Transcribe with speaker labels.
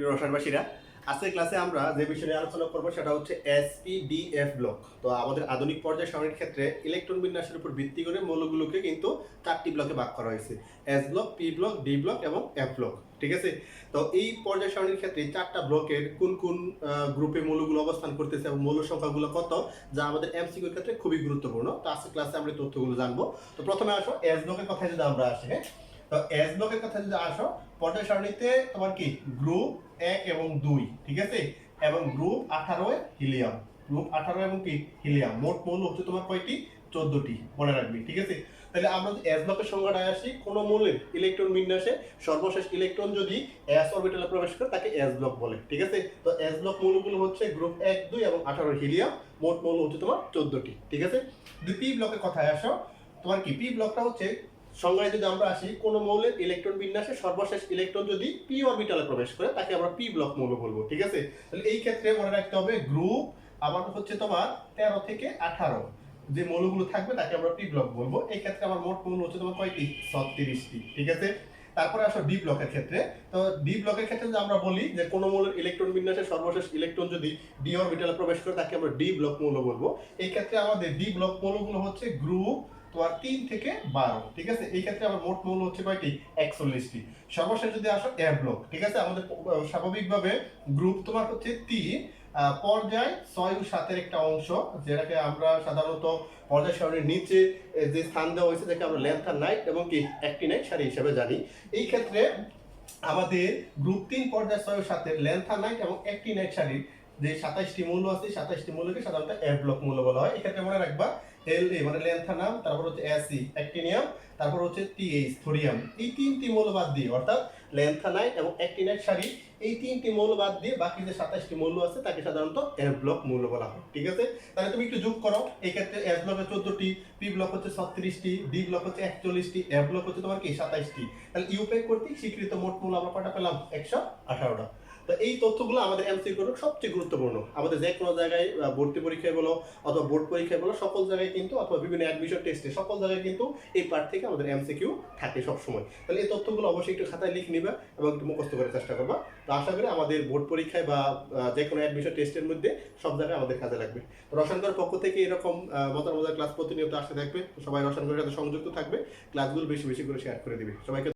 Speaker 1: প্রিয় রসায়নবাসীরা, আজকের ক্লাসে আমরা যে বিষয় নিয়ে আলোচনা করব সেটা হচ্ছে এসপিডিএফ ব্লক। তো আমাদের আধুনিক পর্যায় সারণীর ক্ষেত্রে ইলেকট্রন বিন্যাসের উপর ভিত্তি করে মৌলগুলোকে কিন্তু 4টি ব্লকে ভাগ করা হয়েছে: S block, P block, D block এবং এফ ব্লক। ঠিক আছে? তো এই পর্যায় সারণীর ক্ষেত্রে 4টা ব্লকের কোন কোন গ্রুপে মৌলগুলো অবস্থান করতেছে এবং মৌল সংখ্যাগুলো কত, যা আমাদের এমসিকিউর ক্ষেত্রে খুবই গুরুত্বপূর্ণ। তো আজকের ক্লাসে আমরা তথ্যগুলো জানবো। তো প্রথমে আসো এস ব্লকের কথায় যদি আমরা আসি, হ্যাঁ, তো এস ব্লকের কথা যদি আসো, পর্যায় সারণীতে তোমার কি গ্রুপ 1 এবং 2, ঠিক আছে, এবং গ্রুপ 18 হিলিয়াম, গ্রুপ 18 এবং কি হিলিয়াম, মোট মৌল হচ্ছে তোমার কয়টি? 14টি, মনে রাখবি। ঠিক আছে? তাহলে আমরা যদি এস ব্লকের সংজ্ঞাটায় আসি, কোন মৌলের ইলেকট্রন বিন্যাসে সর্বশেষ ইলেকট্রন যদি এস অরবিটালে প্রবেশ করে তাকে এস ব্লক বলে। ঠিক আছে? তো এস ব্লক মৌলগুলো হচ্ছে গ্রুপ 1, 2 এবং 18 হিলিয়াম, মোট মৌল হচ্ছে তোমার 14টি। ঠিক আছে? যদি পি ব্লকের কথায় আসো, তোমার কি পি ব্লকটা হচ্ছে সংজ্ঞায় যদি আমরা আসি, কোন মৌলের ইলেকট্রন বিন্যাসে সর্বশেষ ইলেকট্রন যদি পি অরবিটালে প্রবেশ করে তাকে আমরা পি ব্লক মৌল বলবো। ঠিক আছে? তাহলে এই ক্ষেত্রে মনে রাখতে হবে গ্রুপ আমার হচ্ছে তোমার 13 থেকে 18 যে মৌলগুলো থাকবে তাকে আমরা পি ব্লক বলবো। এই ক্ষেত্রে আমার মোট মৌল হচ্ছে তোমার কয়টি? 36টি। ঠিক আছে? তারপরে আসো ডি ব্লকের ক্ষেত্রে। তো ডি ব্লকের ক্ষেত্রে যদি আমরা বলি যে কোন মৌলের ইলেকট্রন বিন্যাসে সর্বশেষ ইলেকট্রন যদি ডি অরবিটালে প্রবেশ করে তাকে আমরা ডি ব্লক মৌল বলবো। এই ক্ষেত্রে আমাদের ডি ব্লক মৌলগুলো হচ্ছে গ্রুপ তোমার 3 থেকে 12। ঠিক আছে? এই ক্ষেত্রে আমার মোট মৌল হচ্ছে কয়টি? 41টি। সর্বশেষ যদি আসো এ ব্লক, ঠিক আছে, আমাদের স্বাভাবিকভাবে গ্রুপ তোমার হচ্ছে 3, পর্যায় 6 ও 7 এর একটা অংশ, যেটাকে আমরা সাধারণত পর্যায় সারণীর নিচে যে স্থান দেওয়া হয়েছে যাকে আমরা ল্যান্থানাইট এবং কি অ্যাক্টিনাইট সারি হিসেবে জানি। এই ক্ষেত্রে আমাদের গ্রুপ 3 পর্যায় 6 ও 7 এর ল্যান্থানাইট এবং অ্যাক্টিনাইট সারির যে 27টি মৌল আছে, 27টি মৌলকে সাধারণত এ ব্লক মৌল বলা হয়। এই ক্ষেত্রে মনে রাখবা এল এ মানে ল্যান্থানাম, তারপর হচ্ছে এসি অ্যাক্টিনিয়াম, তারপর হচ্ছে টিএইচ থোরিয়াম। এই 3টি মৌল বাদ দিয়ে, অর্থাৎ ল্যান্থানাইট এবং অ্যাক্টিনাইট সারি, এই 3টি মৌল বাদ দিয়ে বাকি যে 27টি মৌল আছে তাকে সাধারণত এ ব্লক মৌল বলা হয়। ঠিক আছে? তাহলে তুমি একটু যোগ করো। এই ক্ষেত্রে এস ব্লকে 14টি, পি ব্লক হচ্ছে 36টি, ডি ব্লক হচ্ছে 41টি, এ ব্লক হচ্ছে তোমার কি 27টি। তাহলে ইউপে কর্তৃক স্বীকৃত মোট মৌল আমরা কয়টা পেলাম? 118টা। তো এই তথ্যগুলো আমাদের এমসিকিউর সবচেয়ে গুরুত্বপূর্ণ। আমাদের যে কোনো জায়গায় ভর্তি পরীক্ষায় বলো অথবা বোর্ড পরীক্ষায় বলো, সকল জায়গায় কিন্তু, অথবা বিভিন্ন অ্যাডমিশন টেস্টে, সকল জায়গায় কিন্তু এই পার্ট থেকে আমাদের এমসিকিউ থাকে সব সময়। তাহলে এই তথ্যগুলো অবশ্যই একটু খাতায় লিখে নিবা এবং একটু মুখস্থ করার চেষ্টা করবা। তো আশা করি আমাদের বোর্ড পরীক্ষায় বা যে কোনো অ্যাডমিশন টেস্টের মধ্যে সব জায়গায় আমাদের কাজে লাগবে। রসায়নগরের পক্ষ থেকে এরকম মজার মজার ক্লাস প্রতিনিয়ত আসতে থাকবে। সবাই রসায়নগরের সাথে সংযুক্ত থাকবে, ক্লাসগুলো বেশি বেশি করে শেয়ার করে দিবে সবাইকে।